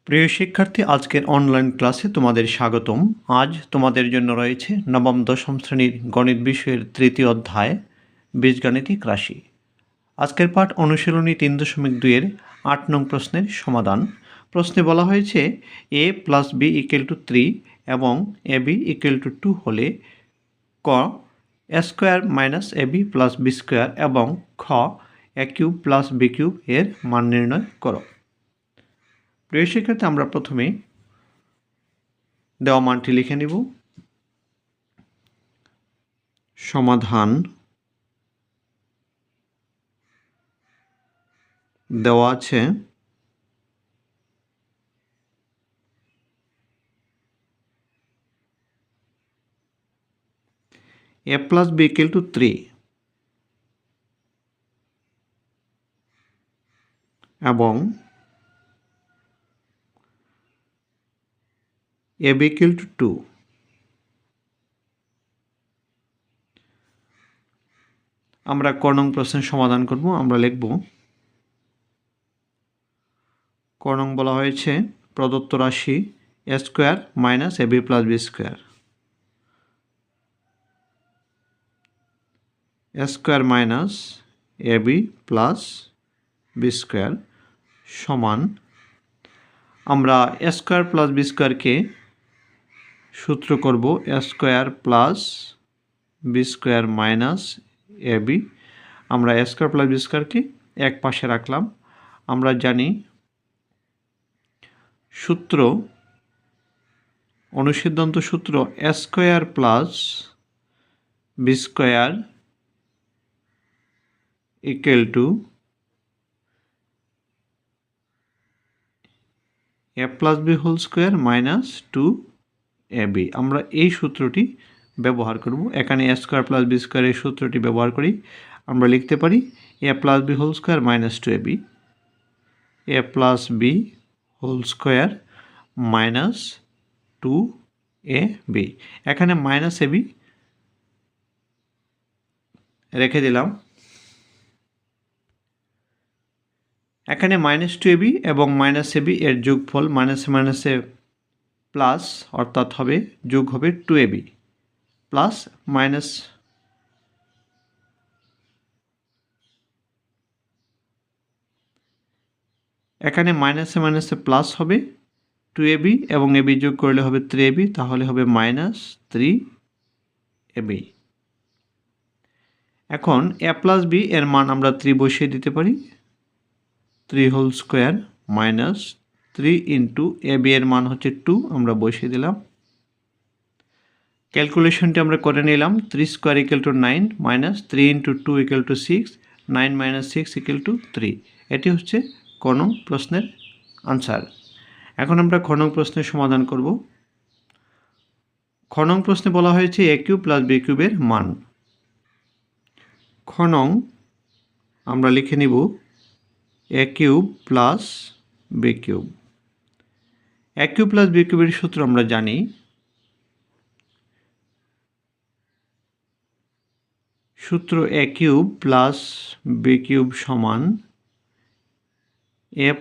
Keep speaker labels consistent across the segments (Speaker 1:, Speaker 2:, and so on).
Speaker 1: প্রিয় শিক্ষার্থী, আজকের অনলাইন ক্লাসে তোমাদের স্বাগতম। আজ তোমাদের জন্য রয়েছে নবম দশম শ্রেণীর গণিত বিষয়ের তৃতীয় অধ্যায় বীজগাণিতিক রাশি। আজকের পাঠ অনুশীলনী 3.2-এর 8 নং প্রশ্নের সমাধান। প্রশ্নে বলা হয়েছে a + b = 3 এবং ab = 2 হলে ক a² - ab + b² এবং খ a³ + b³ এর মান নির্ণয় করো। প্রিয় শিক্ষার্থী, আমরা প্রথমে দেওয়া মানটি লিখে নিব। সমাধান দেওয়া আছে a + b = 3 এবং ab = 2। আমরা ক নং প্রশ্নের সমাধান করব। আমরা লিখব ক নং বলা হয়েছে প্রদত্ত রাশি a² - ab + b² a² - ab + b² সমান, আমরা a² + b² কে সূত্র করব a² + b² - ab। আমরা a² + b² কে এক পাশে রাখলাম। আমরা জানি সূত্র, অনুসিদ্ধান্ত সূত্র a² + b² = a + b² - 2ab। আমরা এই সূত্রটি ব্যবহার করব। এখানে a² + b² এর সূত্রটি ব্যবহার করি। আমরা লিখতে পারি a + b² - 2ab, a + b² - 2ab। এখানে -ab রেখে দিলাম। এখানে -2ab এবং -ab এর যোগফল মাইনাসে প্লাস, অর্থাৎ হবে যোগ হবে 2ab প্লাস মাইনাস। এখানে মাইনাসে প্লাস হবে 2ab এবং ab যোগ করলে হবে 3ab, তাহলে হবে -3ab। এখন a + b এর মান আমরা 3 বসিয়ে দিতে পারি। 3² - 3 × ab এর মান হচ্ছে 2, আমরা বসিয়ে দিলাম। ক্যালকুলেশনটি আমরা করে নিলাম। 3² = 9 - 3 × 2 = 6, 9 - 6 = 3। এটি হচ্ছে ক নং প্রশ্নের আনসার। এখন আমরা খ নং প্রশ্নের সমাধান করব। খ নং প্রশ্নে বলা হয়েছে a³ + b³ এর মান। খ নং আমরা লিখে নিব a³ + b³। a³ + b³ এর সূত্র আমরা জানি। সূত্র a³ + b³ সমান a +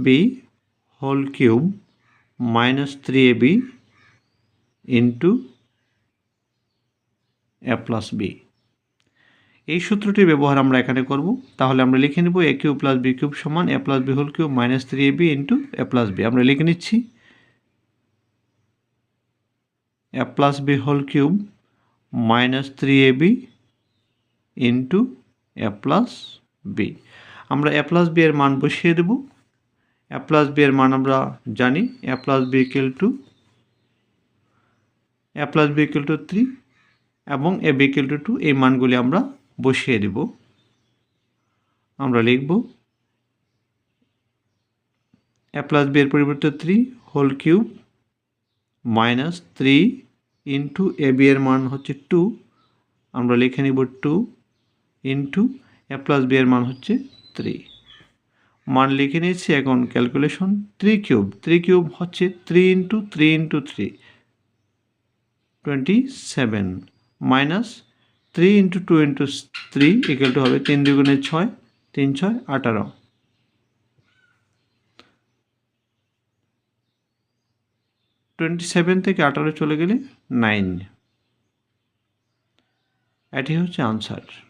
Speaker 1: b³ - 3ab × a + b। এই সূত্রটি ব্যবহার আমরা এখানে করব। তাহলে আমরা লিখে নেব a³ + b³ সমান a + b³ - 3ab × a + b। আমরা লিখে নিচ্ছি a + b³ - 3ab × a + b। আমরা a + b এর মান বসিয়ে দেব। a + b এর মান আমরা জানি a + b = 3 এবং ab = 2। এই মানগুলি আমরা বসিয়ে দেব। আমরা লিখব a + b এর পরিবর্তে 3³ - 3 × ab এর মান হচ্ছে 2, আমরা লিখে নিব 2 × a + b এর মান হচ্ছে 3। মান লিখে নিয়েছি। এখন ক্যালকুলেশন 3³ হচ্ছে 3 × 3 × 3 27 মাইনাস 3 × 2 × 3 হবে 3 × 2 = 6, 3 × 6 = 18। 27 থেকে 18 চলে গেলে 9। এটি হচ্ছে আনসার।